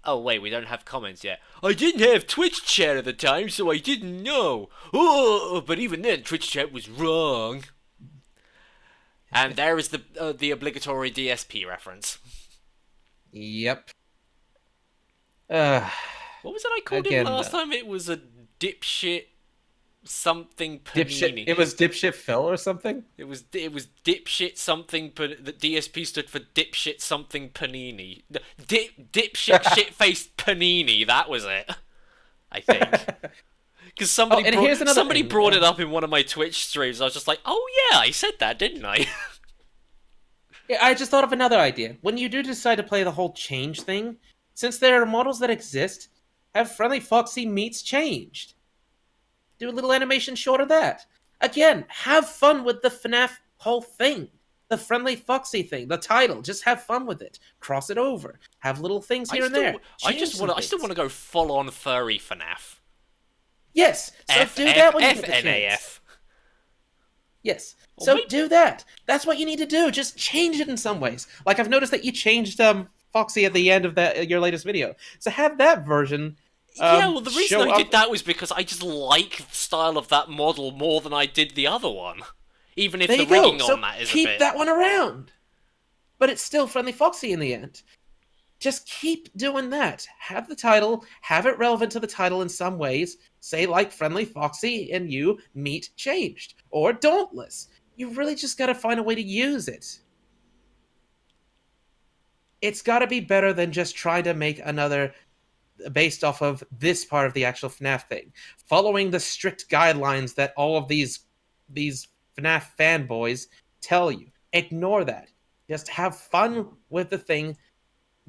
Oh, wait, we don't have comments yet. I didn't have Twitch chat at the time, so I didn't know. Oh, but even then, Twitch chat was wrong. And there is the obligatory DSP reference. Yep. Uh, What was it I called him again, last time? It was a dipshit something dipshit. panini. It was dipshit Phil or something. It was dipshit something. The DSP stood for dipshit something panini. Dipshit shit faced panini. That was it. I think because Oh, and here's another somebody thing. brought it up in one of my Twitch streams. I was just like, oh yeah, I said that, didn't I? Yeah, I just thought of another idea. When you do decide to play the whole change thing, since there are models that exist, have Friendly Foxy meets changed. Do a little animation short of that. Again, have fun with the FNAF whole thing. The Friendly Foxy thing, the title. Just have fun with it. Cross it over. Have little things here and there. Change some I still things. want to go full on furry FNAF. Yes, so do that when you get the chance. FNAF. Yes. Or So maybe, do that. That's what you need to do. Just change it in some ways. Like I've noticed that you changed Foxy at the end of that your latest video. So have that version yeah, well, the reason show I did up. that was because I just like the style of that model more than I did the other one. Even if There the you go. rigging So on that is a keep bit. that one around. But it's still Friendly Foxy in the end. Just keep doing that. Have the title, have it relevant to the title in some ways. Say like Friendly Foxy and you meet changed or Dauntless. You really just got to find a way to use it. It's got to be better than just trying to make another based off of this part of the actual FNAF thing, following the strict guidelines that all of these FNAF fanboys tell you. Ignore that. Just have fun with the thing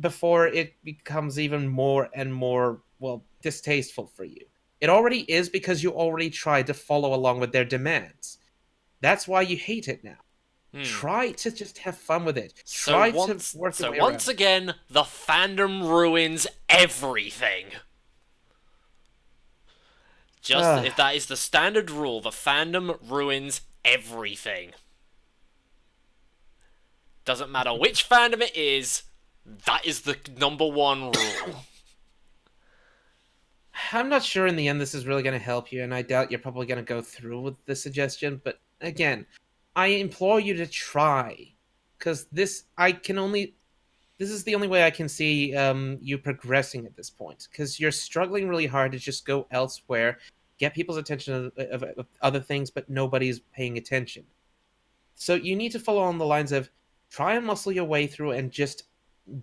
before it becomes even more and more, well, distasteful for you. It already is because you already tried to follow along with their demands. That's why you hate it now. Hmm. Try to just have fun with it. So Try to once, work your so way once around it. again, the fandom ruins everything. Just Ah, if that is the standard rule, the fandom ruins everything. Doesn't matter which fandom it is, that is the number one rule. I'm not sure in the end this is really going to help you, and I doubt you're probably going to go through with the suggestion. But again, I implore you to try, because this is the only way I can see you progressing at this point. Because you're struggling really hard to just go elsewhere, get people's attention of other things, but nobody's paying attention. So you need to follow on the lines of try and muscle your way through and just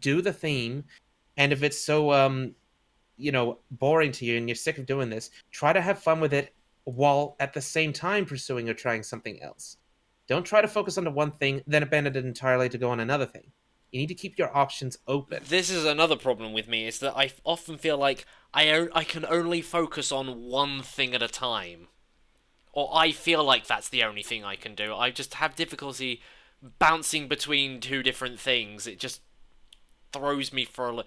do the theme. And if it's so boring to you and you're sick of doing this, try to have fun with it while at the same time pursuing or trying something else. Don't try to focus on the one thing, then abandon it entirely to go on another thing. You need to keep your options open. This is another problem with me, is that I often feel like I can only focus on one thing at a time. Or I feel like that's the only thing I can do. I just have difficulty bouncing between two different things. It just throws me for a.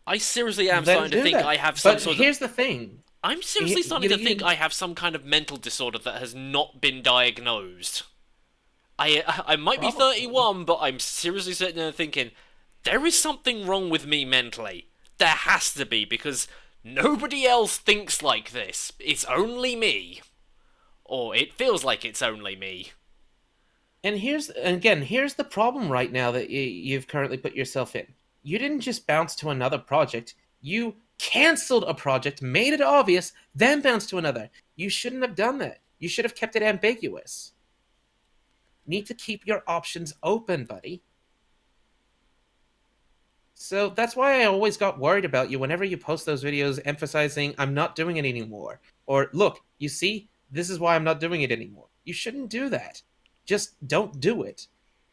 I seriously am Then starting to do think that. I have some But sort of. here's the thing. I'm seriously starting to think You I have some kind of mental disorder that has not been diagnosed. I might be probably. 31, but I'm seriously sitting there thinking there is something wrong with me mentally. There has to be, because nobody else thinks like this. It's only me. Or it feels like it's only me. Here's the problem right now that you've currently put yourself in. You didn't just bounce to another project. You canceled a project, made it obvious, then bounced to another. You shouldn't have done that. You should have kept it ambiguous. Need to keep your options open, buddy. So that's why I always got worried about you whenever you post those videos emphasizing, I'm not doing it anymore. Or, look, you see, this is why I'm not doing it anymore. You shouldn't do that. Just don't do it.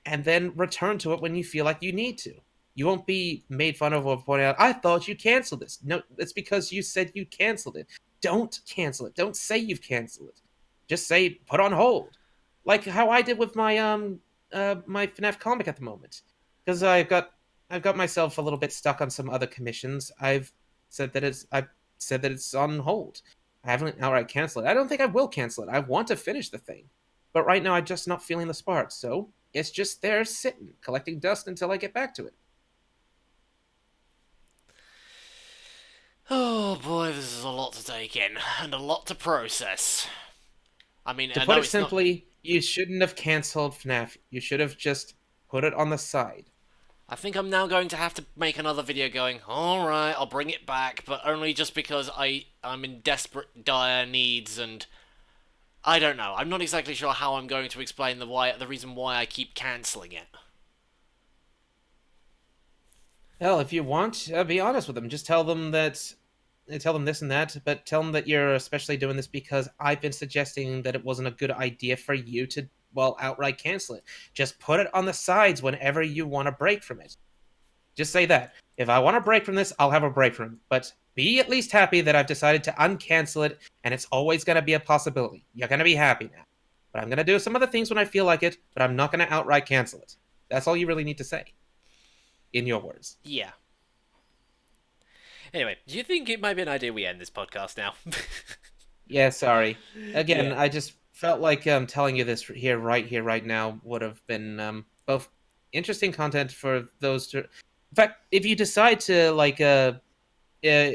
And then return to it when you feel like you need to. You won't be made fun of or pointed out, I thought you canceled this. No, it's because you said you canceled it. Don't cancel it. Don't say you've canceled it. Just say put on hold. Like how I did with my FNAF comic at the moment. Because I've got myself a little bit stuck on some other commissions. I've said that it's on hold. I haven't outright canceled it. I don't think I will cancel it. I want to finish the thing. But right now I'm just not feeling the spark, so it's just there sitting, collecting dust until I get back to it. Oh boy, this is a lot to take in and a lot to process. I mean, To I put know it it's not. simply, you shouldn't have canceled FNAF. You should have just put it on the side. I think I'm now going to have to make another video going, alright, I'll bring it back, but only just because I'm in desperate, dire needs, and I don't know. I'm not exactly sure how I'm going to explain the reason why I keep cancelling it. Hell, if you want, be honest with them. Just tell them this and that, but tell them that you're especially doing this because I've been suggesting that it wasn't a good idea for you to, well, outright cancel it. Just put it on the sides whenever you want to break from it. Just say that. If I want to break from this, I'll have a break from it. But be at least happy that I've decided to uncancel it, and it's always going to be a possibility. You're going to be happy now. But I'm going to do some other things when I feel like it, but I'm not going to outright cancel it. That's all you really need to say, in your words. Yeah. Anyway, do you think it might be an idea we end this podcast now? Yeah, sorry. Again, Yeah. I just felt like telling you this here, right now would have been both interesting content for those to. In fact, if you decide to uh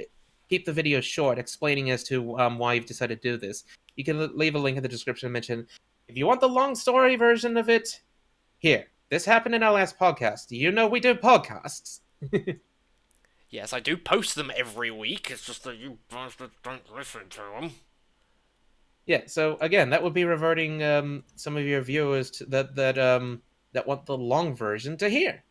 keep the video short, explaining as to why you've decided to do this, you can leave a link in the description and mention if you want the long story version of it. Here, this happened in our last podcast. Do you know we do podcasts? Yes, I do post them every week. It's just that you bastards don't listen to them. Yeah, so again, that would be reverting some of your viewers that want the long version to hear.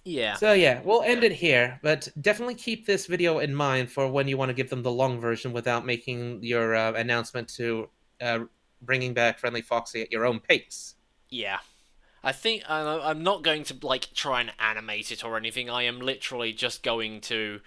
Yeah. So yeah, we'll end it here, but definitely keep this video in mind for when you want to give them the long version without making your announcement to uh, bringing back Friendly Foxy at your own pace. Yeah. I think I'm not going to like try and animate it or anything. I am literally just going to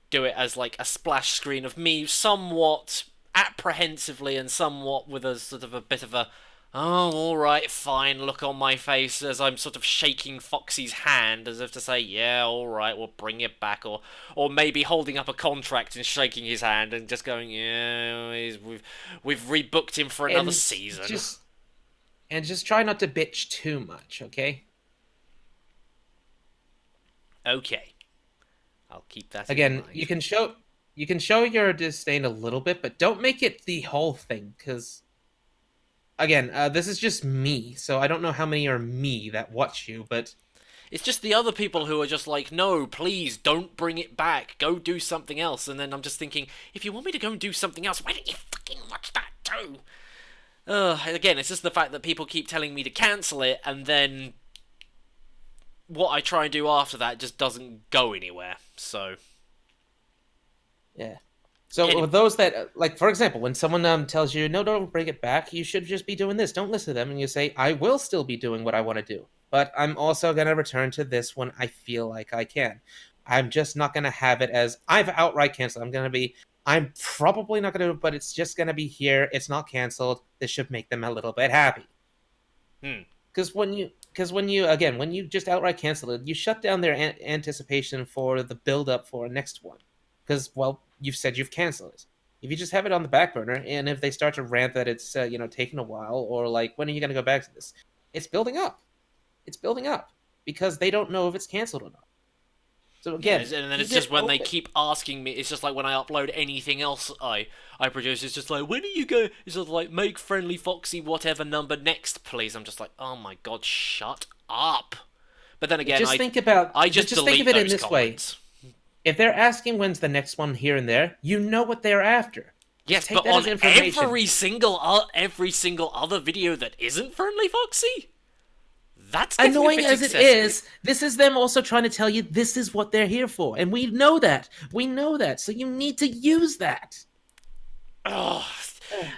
do it as like a splash screen of me somewhat apprehensively and somewhat with a sort of a bit of a oh alright fine look on my face as I'm sort of shaking Foxy's hand as if to say yeah alright we'll bring it back, or maybe holding up a contract and shaking his hand and just going yeah we've rebooked him for another And season. just just try not to bitch too much, okay? Okay, I'll keep that in Again, mind. you can show your disdain a little bit, but don't make it the whole thing, because again, this is just me, so I don't know how many are me that watch you, but It's just the other people who are just like, no, please don't bring it back. Go do something else. And then I'm just thinking, if you want me to go and do something else, why don't you fucking watch that too? Again, it's just the fact that people keep telling me to cancel it, and then what I try and do after that just doesn't go anywhere. So, yeah. So anyway, with those that like, for example, when someone tells you no, don't bring it back, you should just be doing this. Don't listen to them, and you say, I will still be doing what I want to do, but I'm also gonna return to this when I feel like I can. I'm just not gonna have it as I've outright canceled. I'm probably not gonna, but it's just gonna be here. It's not canceled. This should make them a little bit happy. hmm, Because when you just outright cancel it, you shut down their anticipation for the build up for a next one. Because well, you've said you've canceled it. If you just have it on the back burner, and if they start to rant that it's taking a while, or like when are you going to go back to this, it's building up. It's building up because they don't know if it's canceled or not. So Yeah, again, and then it's keep it just when they open. keep asking me. It's just like when I upload anything else I produce. It's just like, when are you going? It's sort of like, make Friendly Foxy whatever number next, please. I'm just like, oh my god, shut up. But then again, Just think about, I just just think of delete it in those this way. comments. If they're asking when's the next one here and there, you know what they're after. Just Yes, take but that on as information. every single other video that isn't Friendly Foxy, that's getting a Annoying bit as it excessive. is, this is them also trying to tell you this is what they're here for. And we know that. We know that. So you need to use that. Oh,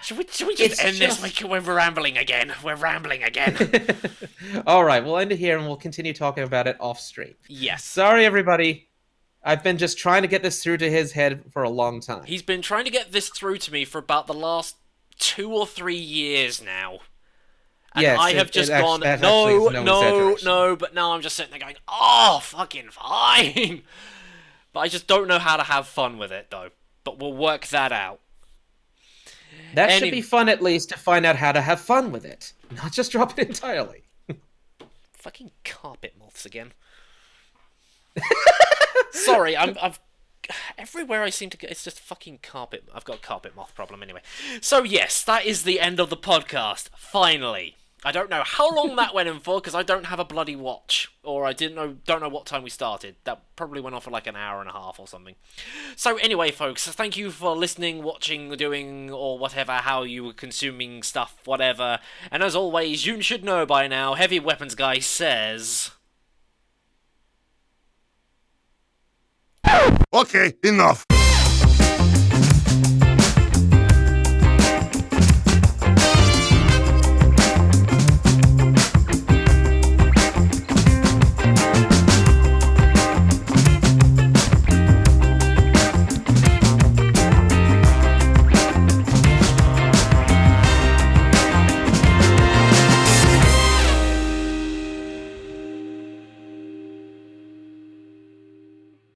should we just It's end this? just. We're rambling again. We're rambling again. All right, we'll end it here and we'll continue talking about it off stream. Yes. Sorry, everybody. I've been just trying to get this through to his head for a long time. He's been trying to get this through to me for about the last 2 or 3 years now. And Yes, I have just that gone, actually is no, exaggeration. but now I'm just sitting there going, oh, fucking fine. But I just don't know how to have fun with it, though. But we'll work that out. That should be fun at least to find out how to have fun with it, not just drop it entirely. Fucking carpet moths again. Sorry, I've everywhere I seem to go, it's just fucking carpet. I've got a carpet moth problem anyway. So yes, that is the end of the podcast. Finally, I don't know how long that went in for because I don't have a bloody watch, or I don't know what time we started. That probably went on for like an hour and a half or something. So anyway, folks, thank you for listening, watching, doing, or whatever, how you were consuming stuff, whatever. And as always, you should know by now, Heavy Weapons Guy says. Okay, enough.